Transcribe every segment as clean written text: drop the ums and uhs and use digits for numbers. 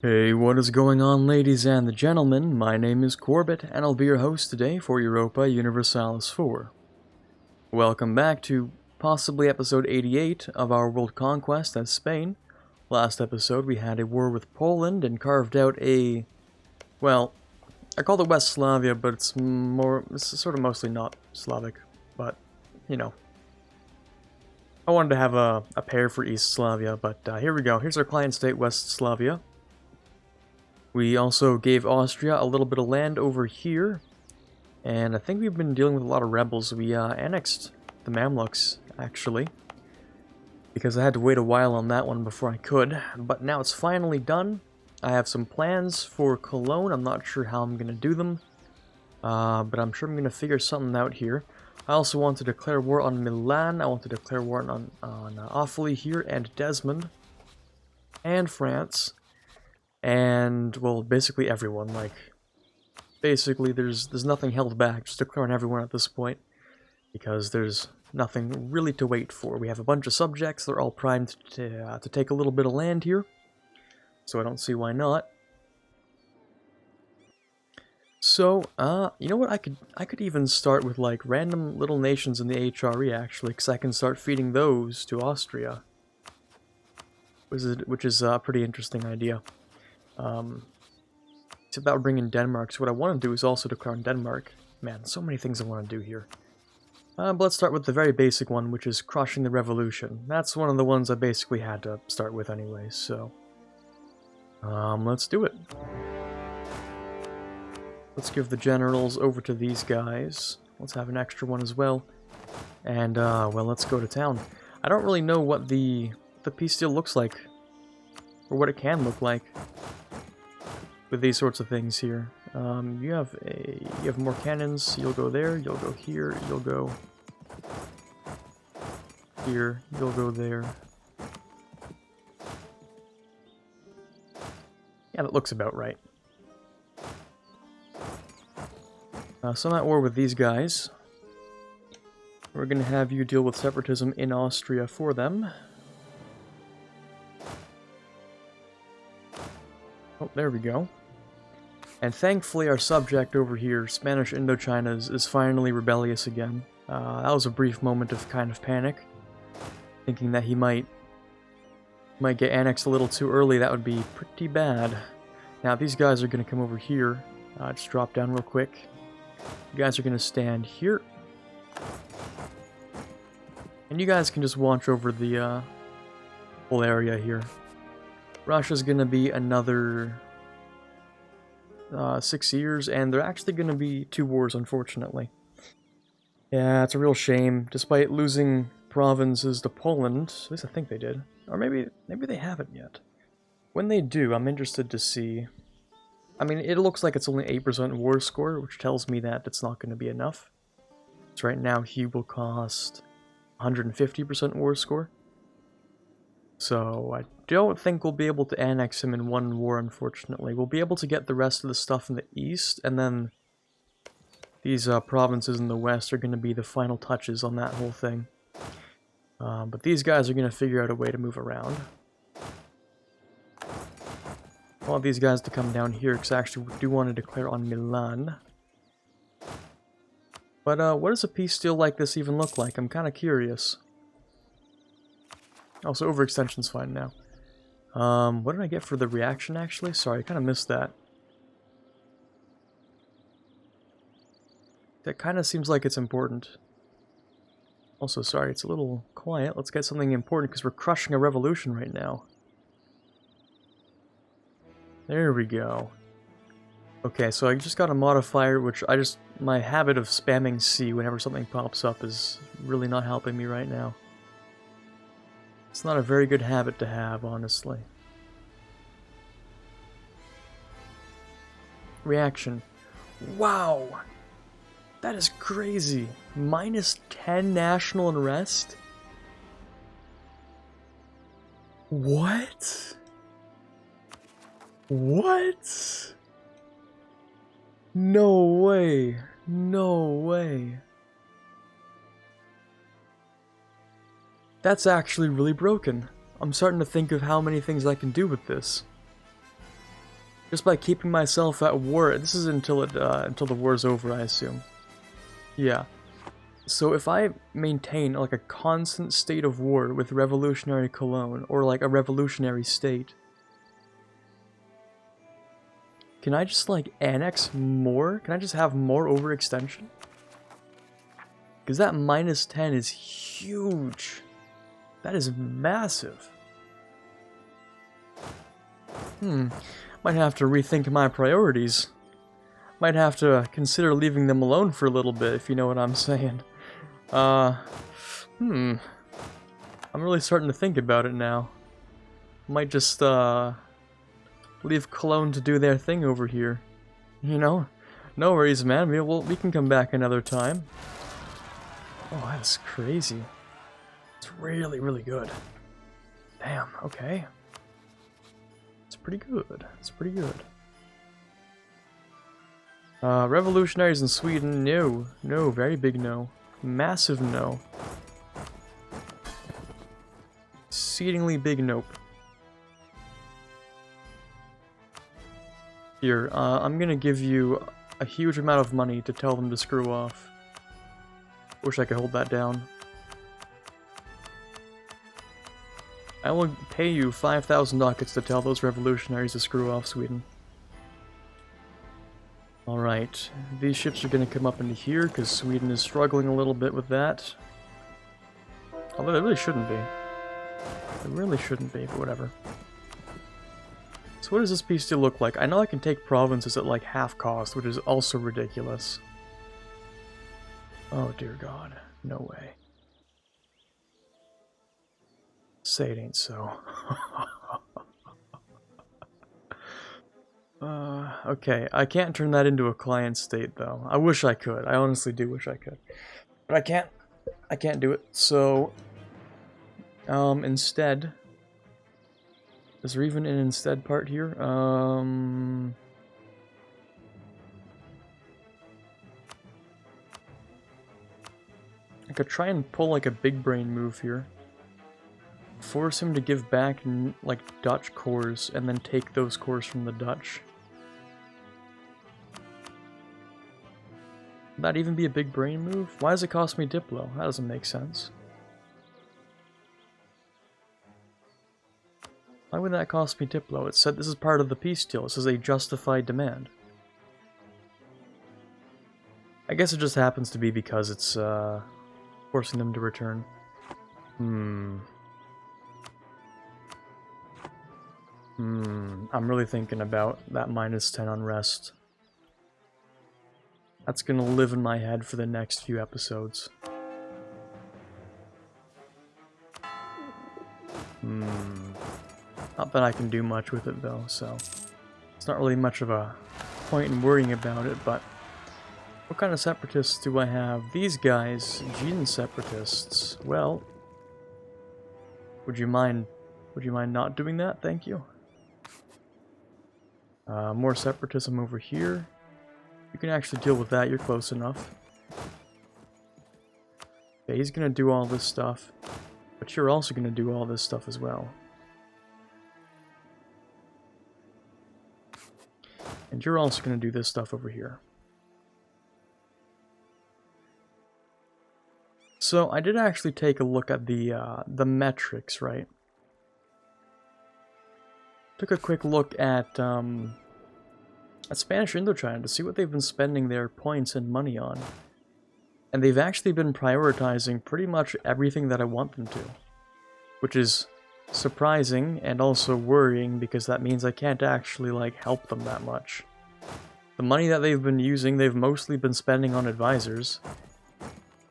Hey, what is going on, ladies and the gentlemen? My name is Quarbit, and I'll be your host today for Europa Universalis 4. Welcome back to possibly episode 88 of our world conquest as Spain. Last episode we had a war with Poland and carved out well, I call it West Slavia, but it's sort of mostly not Slavic, but, you know. I wanted to have a pair for East Slavia, but here we go. Here's our client state, West Slavia. We also gave Austria a little bit of land over here, and I think we've been dealing with a lot of rebels. We annexed the Mamluks, actually, because I had to wait a while on that one before I could, but now it's finally done. I have some plans for Cologne. I'm not sure how I'm going to do them, but I'm sure I'm going to figure something out here. I also want to declare war on Milan. I want to declare war on Offaly here, and Desmond, and France. And, well, basically everyone, basically there's nothing held back, just declaring everyone at this point, because there's nothing really to wait for. We have a bunch of subjects, they're all primed to take a little bit of land here, so I don't see why not. So, you know what, I could even start with, random little nations in the HRE, actually, because I can start feeding those to Austria, which is a pretty interesting idea. It's about bringing Denmark, so what I want to do is also declare on Denmark. Man, so many things I want to do here. But let's start with the very basic one, which is crushing the revolution. That's one of the ones I basically had to start with anyway, so... let's do it. Let's give the generals over to these guys. Let's have an extra one as well. And, well, let's go to town. I don't really know what the peace deal looks like, or what it can look like with these sorts of things here. You have more cannons. You'll go there. You'll go here. You'll go here. You'll go there. Yeah, that looks about right. So I'm at war with these guys. We're gonna have you deal with separatism in Austria for them. Oh, there we go. And thankfully our subject over here, Spanish Indochina, is finally rebellious again. That was a brief moment of kind of panic, thinking that he might get annexed a little too early. That would be pretty bad. Now these guys are going to come over here. Just drop down real quick. You guys are going to stand here. And you guys can just watch over the whole area here. Russia's going to be another 6 years, and they're actually going to be 2 wars, unfortunately. Yeah, it's a real shame. Despite losing provinces to Poland, at least I think they did. Or maybe they haven't yet. When they do, I'm interested to see. I mean, it looks like it's only 8% war score, which tells me that it's not going to be enough. So right now, he will cost 150% war score. So I don't think we'll be able to annex him in one war, unfortunately. We'll be able to get the rest of the stuff in the east, and then these provinces in the west are going to be the final touches on that whole thing. But these guys are going to figure out a way to move around. I want these guys to come down here, because I actually do want to declare on Milan. But what does a peace deal like this even look like? I'm kind of curious. Also, overextension's fine now. What did I get for the reaction, actually? Sorry, I kind of missed that. That kind of seems like it's important. Also, sorry, it's a little quiet. Let's get something important, because we're crushing a revolution right now. There we go. Okay, so I just got a modifier, which my habit of spamming C whenever something pops up is really not helping me right now. It's not a very good habit to have, honestly. Reaction. Wow! That is crazy! Minus 10 national unrest? What? What? No way. No way. That's actually really broken. I'm starting to think of how many things I can do with this. Just by keeping myself at war. This is until the war's over, I assume. Yeah. So if I maintain like a constant state of war with revolutionary Cologne, or like a revolutionary state, can I just like annex more? Can I just have more overextension? Because that -10 is huge. That is massive. Might have to rethink my priorities. Might have to consider leaving them alone for a little bit, if you know what I'm saying. I'm really starting to think about it now. Might just, leave Cologne to do their thing over here. You know? No worries, man. We can come back another time. Oh, that's crazy. It's really, really good. Damn, okay. It's pretty good. It's pretty good. Revolutionaries in Sweden, no. No, very big no. Massive no. Exceedingly big nope. Here, I'm gonna give you a huge amount of money to tell them to screw off. Wish I could hold that down. I will pay you 5,000 ducats to tell those revolutionaries to screw off Sweden. Alright, these ships are going to come up into here because Sweden is struggling a little bit with that. Although they really shouldn't be. They really shouldn't be, but whatever. So what does this piece still look like? I know I can take provinces at like half cost, which is also ridiculous. Oh dear God, no way. Say it ain't so. Okay, I can't turn that into a client state though. I wish I could. I honestly do wish I could. But I can't. I can't do it. So, instead, is there even an instead part here? I could try and pull like a big brain move here. Force him to give back like Dutch cores and then take those cores from the Dutch. Would that even be a big brain move? Why does it cost me Diplo? That doesn't make sense. Why would that cost me Diplo? It said this is part of the peace deal. This is a justified demand. I guess it just happens to be because it's forcing them to return. I'm really thinking about that -10 unrest. That's gonna live in my head for the next few episodes. Not that I can do much with it though, so it's not really much of a point in worrying about it, but what kind of separatists do I have? These guys, Gene separatists. Well, would you mind not doing that? Thank you. More separatism over here. You can actually deal with that, you're close enough. Okay, he's gonna do all this stuff, but you're also gonna do all this stuff as well. And you're also gonna do this stuff over here. So I did actually take a look at the metrics, right? Took a quick look at Spanish Indochina to see what they've been spending their points and money on. And they've actually been prioritizing pretty much everything that I want them to. Which is surprising and also worrying because that means I can't actually like help them that much. The money that they've been using, they've mostly been spending on advisors.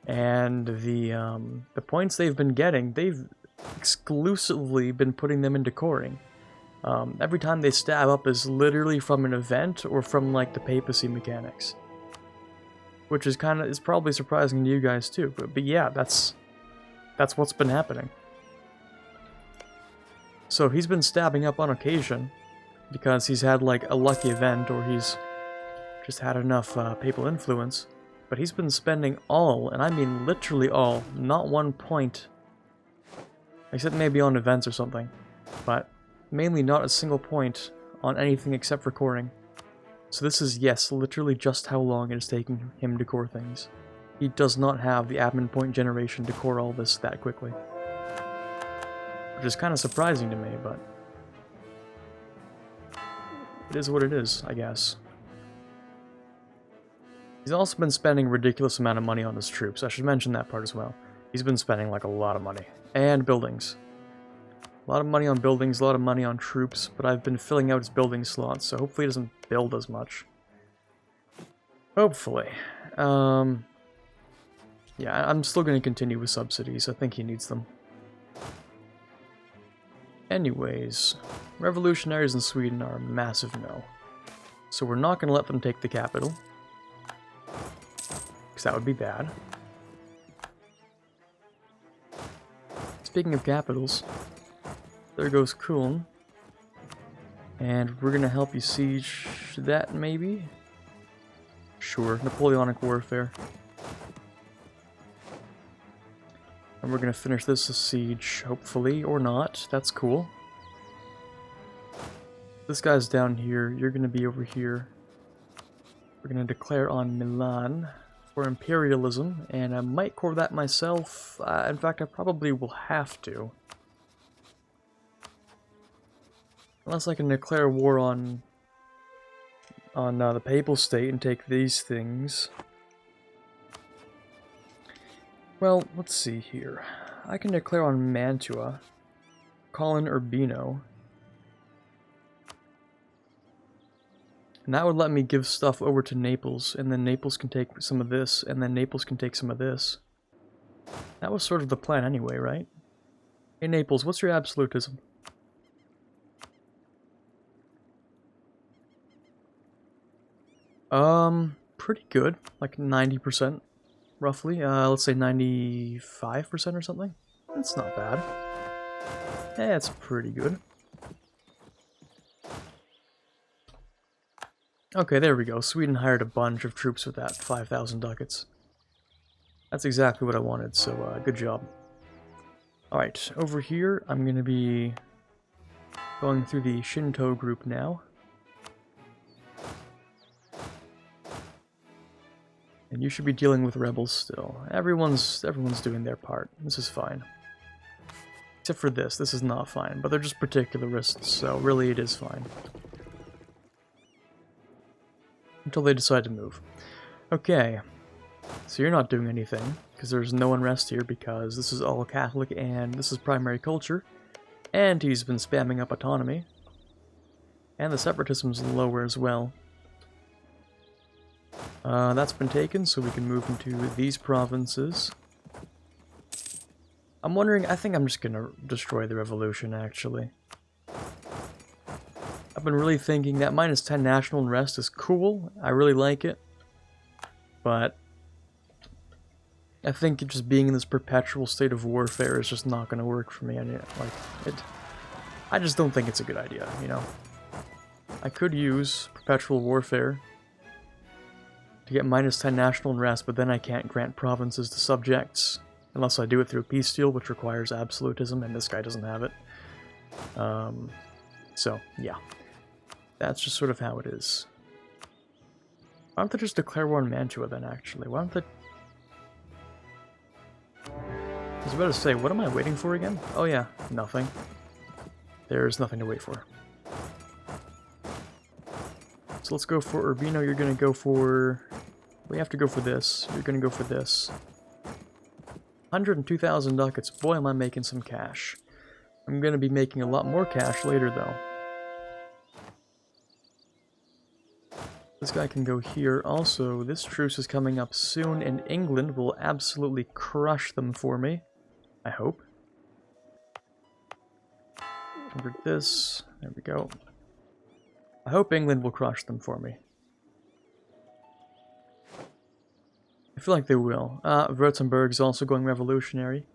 And the points they've been getting, they've exclusively been putting them into coring. Every time they stab up is literally from an event or from like the papacy mechanics, which is probably surprising to you guys too. But yeah, that's what's been happening. So he's been stabbing up on occasion because he's had like a lucky event or he's just had enough papal influence. But he's been spending all, and I mean literally all, not 1 point, except maybe on events or something, but mainly not a single point on anything except for coring. So this is, yes, literally just how long it is taking him to core things. He does not have the admin point generation to core all this that quickly. Which is kind of surprising to me, but it is what it is, I guess. He's also been spending a ridiculous amount of money on his troops. I should mention that part as well. He's been spending like a lot of money. And buildings. A lot of money on buildings, a lot of money on troops, but I've been filling out his building slots, so hopefully he doesn't build as much. Hopefully. Yeah, I'm still going to continue with subsidies. I think he needs them. Anyways, revolutionaries in Sweden are a massive no. So we're not going to let them take the capital. Because that would be bad. Speaking of capitals, there goes Kulm. And we're going to help you siege that, maybe? Sure, Napoleonic warfare. And we're going to finish this siege, hopefully, or not. That's cool. This guy's down here. You're going to be over here. We're going to declare on Milan for imperialism, and I might core that myself. In fact, I probably will have to. Unless I can declare war on the Papal State and take these things. Well, let's see here. I can declare on Mantua, call in Urbino. And that would let me give stuff over to Naples, and then Naples can take some of this, and then Naples can take some of this. That was sort of the plan anyway, right? Hey Naples, what's your absolutism? Pretty good. Like 90%, roughly. Let's say 95% or something. That's not bad. Yeah, it's pretty good. Okay, there we go. Sweden hired a bunch of troops with that 5,000 ducats. That's exactly what I wanted, so good job. Alright, over here, I'm going to be going through the Shinto group now. And you should be dealing with rebels still. Everyone's doing their part. This is fine. Except for this. This is not fine, but they're just particularists, so really it is fine. Until they decide to move. Okay. So you're not doing anything, because there's no unrest here, because this is all Catholic, and this is primary culture. And he's been spamming up autonomy. And the separatism's lower as well. That's been taken, so we can move into these provinces. I'm wondering, I think I'm just gonna destroy the revolution, actually. I've been really thinking that -10 national unrest is cool. I really like it. But I think just being in this perpetual state of warfare is just not gonna work for me. I just don't think it's a good idea, you know? I could use perpetual warfare to get -10 national unrest, but then I can't grant provinces to subjects unless I do it through a peace deal, which requires absolutism, and this guy doesn't have it. So, yeah. That's just sort of how it is. Why don't they just declare war on Mantua then, actually? Why don't they... I was about to say, what am I waiting for again? Oh yeah, nothing. There's nothing to wait for. So let's go for Urbino. You're going to go for... We have to go for this. You're going to go for this. 102,000 ducats. Boy, am I making some cash. I'm going to be making a lot more cash later, though. This guy can go here. Also, this truce is coming up soon, and England will absolutely crush them for me. I hope. Convert this. There we go. I hope England will crush them for me. I feel like they will. Württemberg's also going revolutionary.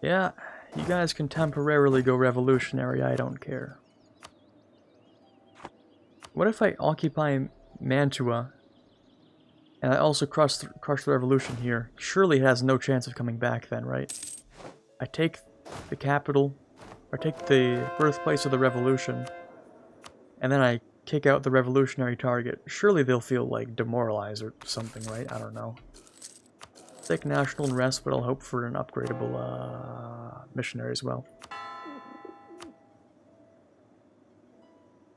Yeah, you guys can temporarily go revolutionary, I don't care. What if I occupy Mantua, and I also crush the revolution here? Surely it has no chance of coming back then, right? I take the capital, or take the birthplace of the revolution, and then I kick out the revolutionary target, surely they'll feel, like, demoralized or something, right? I don't know. Take national unrest, but I'll hope for an upgradable missionary as well.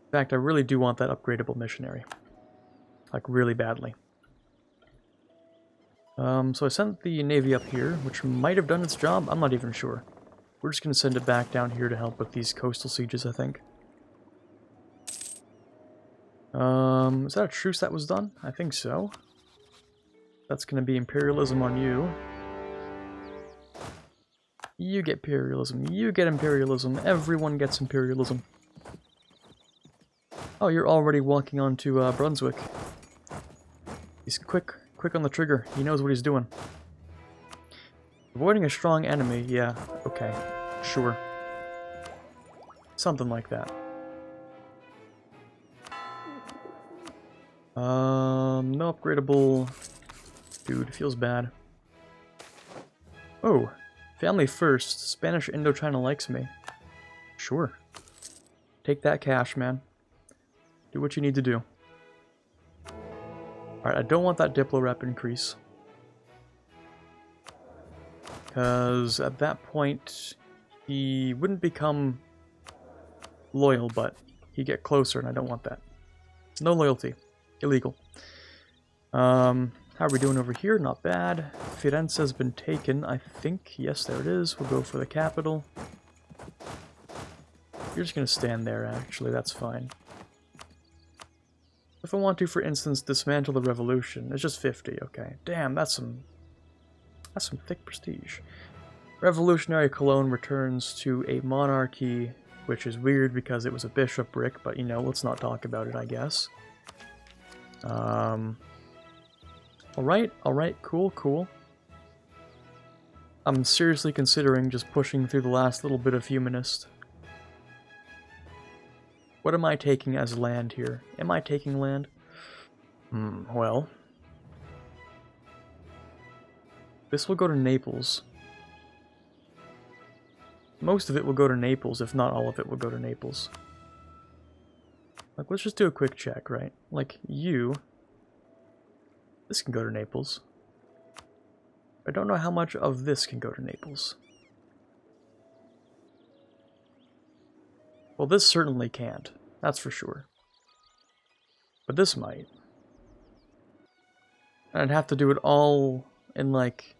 In fact, I really do want that upgradable missionary. Like, really badly. So I sent the navy up here, which might have done its job, I'm not even sure. We're just going to send it back down here to help with these coastal sieges, I think. Is that a truce that was done? I think so. That's going to be imperialism on you. You get imperialism. You get imperialism. Everyone gets imperialism. Oh, you're already walking on to Brunswick. He's quick on the trigger. He knows what he's doing. Avoiding a strong enemy. Yeah, okay. Sure. Something like that. No upgradable... Dude, feels bad. Oh, family first. Spanish Indochina likes me. Sure. Take that cash, man. Do what you need to do. Alright, I don't want that Diplo rep increase. Because at that point, he wouldn't become loyal, but he'd get closer, and I don't want that. No loyalty. Illegal. How are we doing over here? Not bad. Firenze has been taken, I think. Yes, there it is. We'll go for the capital. You're just going to stand there, actually. That's fine. If I want to, for instance, dismantle the revolution, it's just 50, okay. Damn, that's some thick prestige. Revolutionary Cologne returns to a monarchy, which is weird because it was a bishopric, but, you know, let's not talk about it, I guess. Alright, cool. I'm seriously considering just pushing through the last little bit of humanist. What am I taking as land here? Am I taking land? Well. This will go to Naples. Most of it will go to Naples, if not all of it will go to Naples. Like, let's just do a quick check, right? Like, you... This can go to Naples. I don't know how much of this can go to Naples. Well, this certainly can't. That's for sure. But this might. And I'd have to do it all in, like,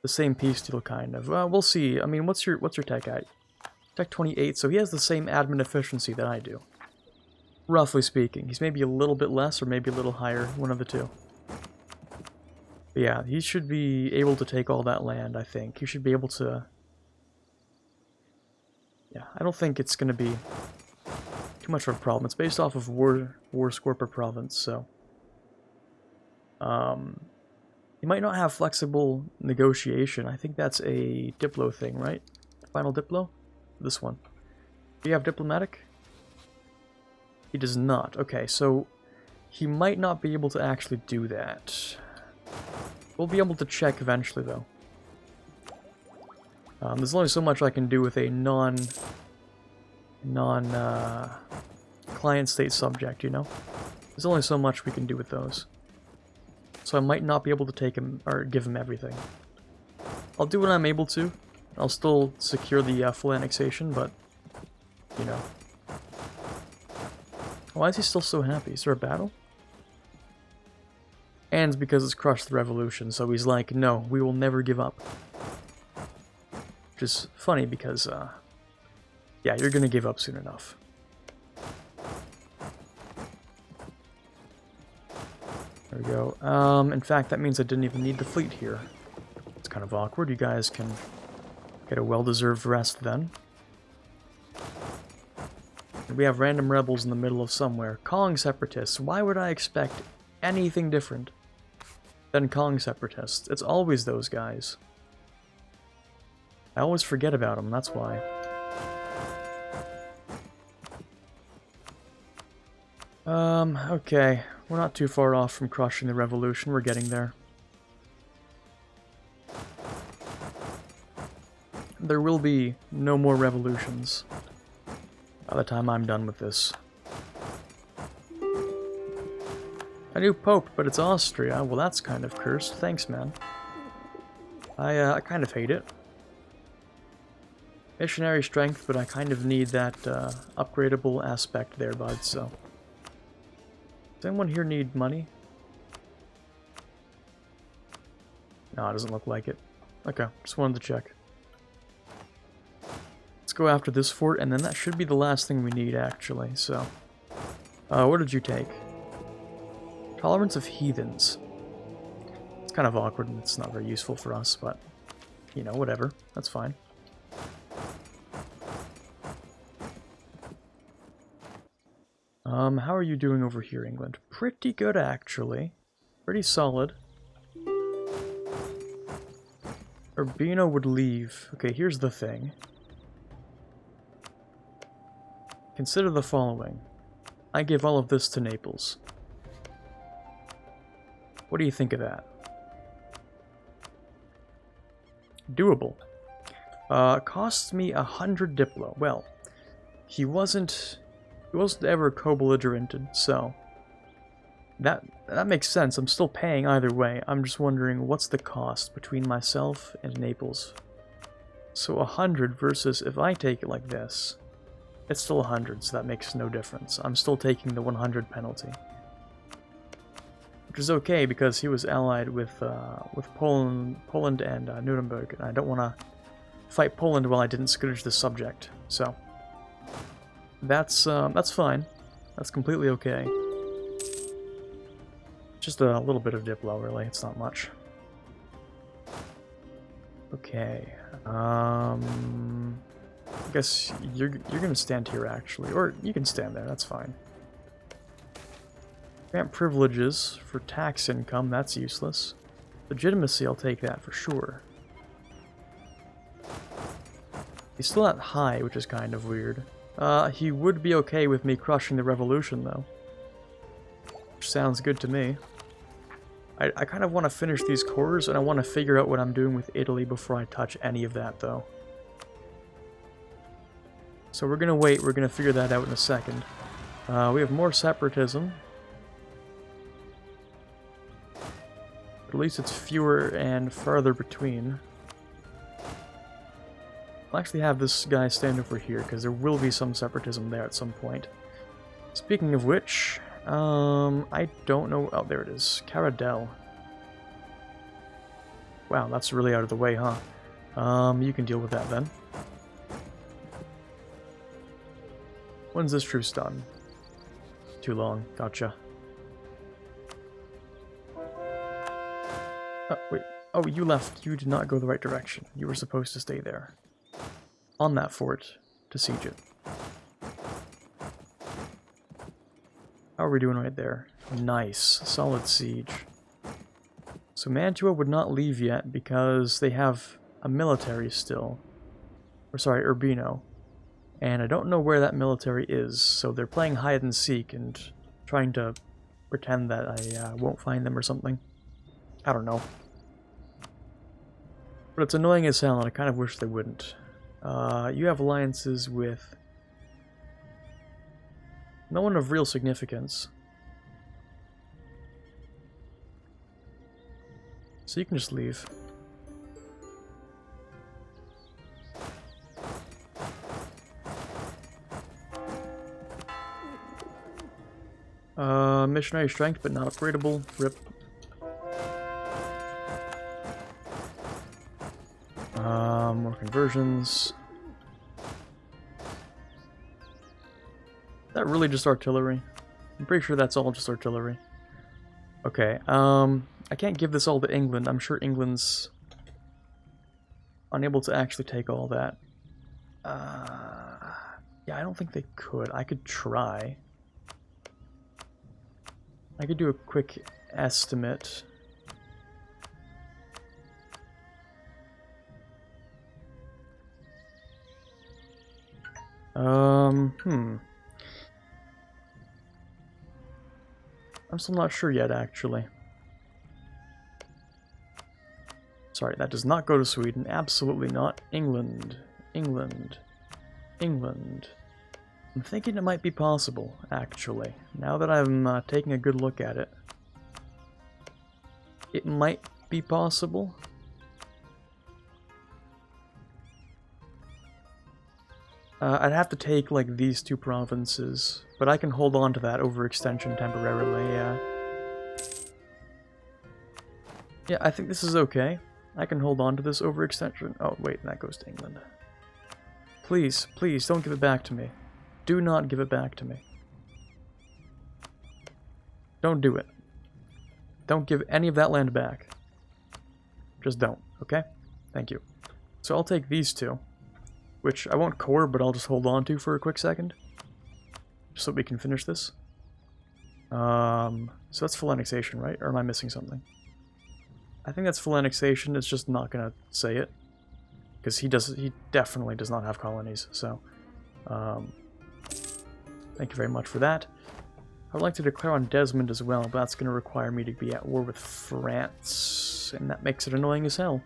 the same peace deal, kind of. Well, we'll see. I mean, what's your tech at? Tech 28, so he has the same admin efficiency that I do. Roughly speaking. He's maybe a little bit less or maybe a little higher, one of the two. But yeah, he should be able to take all that land, I think. He should be able to... Yeah, I don't think it's going to be too much of a problem. It's based off of war score per province, so... You might not have flexible negotiation. I think that's a Diplo thing, right? Final Diplo? This one. Do you have diplomatic? He does not. Okay, so he might not be able to actually do that. We'll be able to check eventually, though. There's only so much I can do with a client state subject, you know? There's only so much we can do with those. So I might not be able to take him, or give him everything. I'll do what I'm able to. I'll still secure the full annexation, but, you know. Why is he still so happy? Is there a battle? And because it's crushed the revolution, so he's like, no, we will never give up. Which is funny because, yeah, you're gonna give up soon enough. There we go. In fact, that means I didn't even need the fleet here. It's kind of awkward. You guys can get a well-deserved rest then. And we have random rebels in the middle of somewhere. Kong separatists. Why would I expect anything different than Kong separatists? It's always those guys. I always forget about them, that's why. Okay. We're not too far off from crushing the revolution. We're getting there. There will be no more revolutions. by the time I'm done with this. A new pope, but it's Austria. Well, that's kind of cursed. Thanks, man. I kind of hate it. Missionary strength, but I kind of need that upgradable aspect there, bud, so... Does anyone here need money? No, it doesn't look like it. Okay, just wanted to check. Let's go after this fort, and then that should be the last thing we need, actually, so... what did you take? Tolerance of heathens. It's kind of awkward, and it's not very useful for us, but... You know, whatever. That's fine. How are you doing over here, England? Pretty good, actually. Pretty solid. Urbino would leave. Okay, here's the thing. Consider the following. I give all of this to Naples. What do you think of that? Doable. Costs me 100 Diplo. Well, he wasn't ever co-belligerented, so that makes sense. I'm still paying either way. I'm just wondering what's the cost between myself and Naples. So 100 versus if I take it like this, it's still 100, so that makes no difference. I'm still taking the 100 penalty, which is okay because he was allied with Poland and Nuremberg, and I don't want to fight Poland while I didn't scourge the subject. So. That's fine. That's completely okay. Just a little bit of Diplo, really. It's not much. Okay. I guess you're gonna stand here, actually. Or you can stand there, that's fine. Grant privileges for tax income, that's useless. Legitimacy, I'll take that for sure. He's still not high, which is kind of weird. He would be okay with me crushing the revolution, though. Which sounds good to me. I kind of want to finish these cores, and I want to figure out what I'm doing with Italy before I touch any of that, though. So we're gonna wait, we're gonna figure that out in a second. We have more separatism. But at least it's fewer and farther between. I'll actually have this guy stand over here, because there will be some separatism there at some point. Speaking of which, I don't know... Oh, there it is. Caradel. Wow, that's really out of the way, huh? You can deal with that then. When's this truce done? Too long. Gotcha. Oh, wait. Oh, you left. You did not go the right direction. You were supposed to stay there. On that fort to siege it. How are we doing right there? Nice. Solid siege. So Mantua would not leave yet because they have a military still. Or sorry, Urbino. And I don't know where that military is, so they're playing hide and seek and trying to pretend that I won't find them or something. I don't know. But it's annoying as hell, and I kind of wish they wouldn't. You have alliances with no one of real significance. So you can just leave. Missionary strength, but not upgradable. RIP. More conversions. Is that really just artillery? I'm pretty sure that's all just artillery. Okay, I can't give this all to England. I'm sure England's unable to actually take all that. Yeah, I don't think they could. I could try. I could do a quick estimate. I'm still not sure yet, actually. Sorry, that does not go to Sweden. Absolutely not. England. England. England. I'm thinking it might be possible, actually. Now that I'm taking a good look at it. It might be possible. I'd have to take, like, these two provinces, but I can hold on to that overextension temporarily, yeah. Yeah, I think this is okay. I can hold on to this overextension. Oh, wait, that goes to England. Please, please, don't give it back to me. Do not give it back to me. Don't do it. Don't give any of that land back. Just don't, okay? Thank you. So I'll take these two, which I won't core, but I'll just hold on to for a quick second. Just so we can finish this. So that's full annexation, right? Or am I missing something? I think that's full annexation, it's just not gonna say it. Because he definitely does not have colonies, so... thank you very much for that. I would like to declare on Desmond as well, but that's going to require me to be at war with France, and that makes it annoying as hell.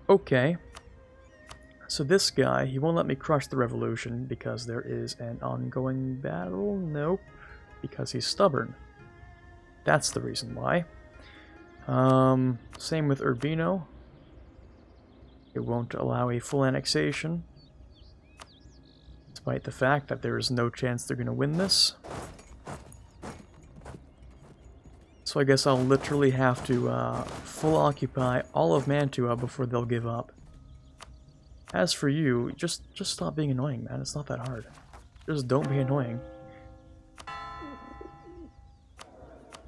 Okay. So this guy, he won't let me crush the revolution because there is an ongoing battle? Nope. Because he's stubborn. That's the reason why. Same with Urbino. It won't allow a full annexation. Despite the fact that there is no chance they're going to win this. So I guess I'll literally have to full occupy all of Mantua before they'll give up. As for you, just stop being annoying, man. It's not that hard. Just don't be annoying.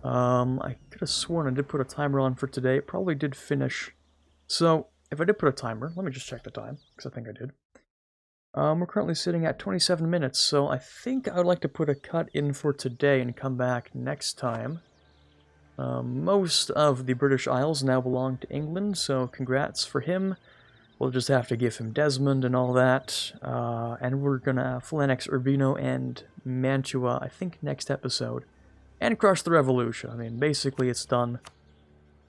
I could have sworn I did put a timer on for today. It probably did finish. So, if I did put a timer, let me just check the time, because I think I did. We're currently sitting at 27 minutes, so I think I would like to put a cut in for today and come back next time. Most of the British Isles now belong to England, so congrats for him. We'll just have to give him Desmond and all that, and we're gonna full annex Urbino and Mantua, I think, next episode. And crush the revolution. I mean, basically it's done.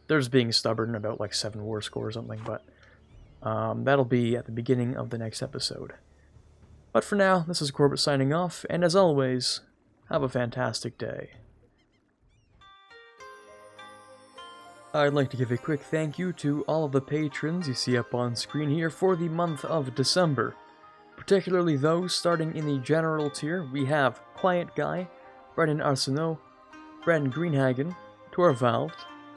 They're just being stubborn about like 7 war score or something, but that'll be at the beginning of the next episode. But for now, this is Quarbit signing off, and as always, have a fantastic day. I'd like to give a quick thank you to all of the patrons you see up on screen here for the month of December. Particularly those starting in the general tier. We have Quiet Guy, Brennan Arsenault, Bren Greenhagen, Torvald,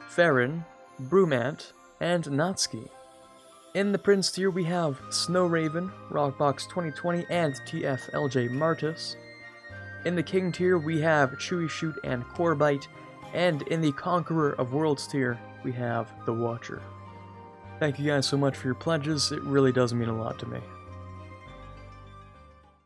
Farron, Brumant, and Natsuki. In the Prince tier we have Snowraven, Rockbox 2020, and TFLJ Martis. In the King tier we have Chewy Shoot and Quarbite, and in the Conqueror of Worlds tier we have The Watcher. Thank you guys so much for your pledges, it really does mean a lot to me.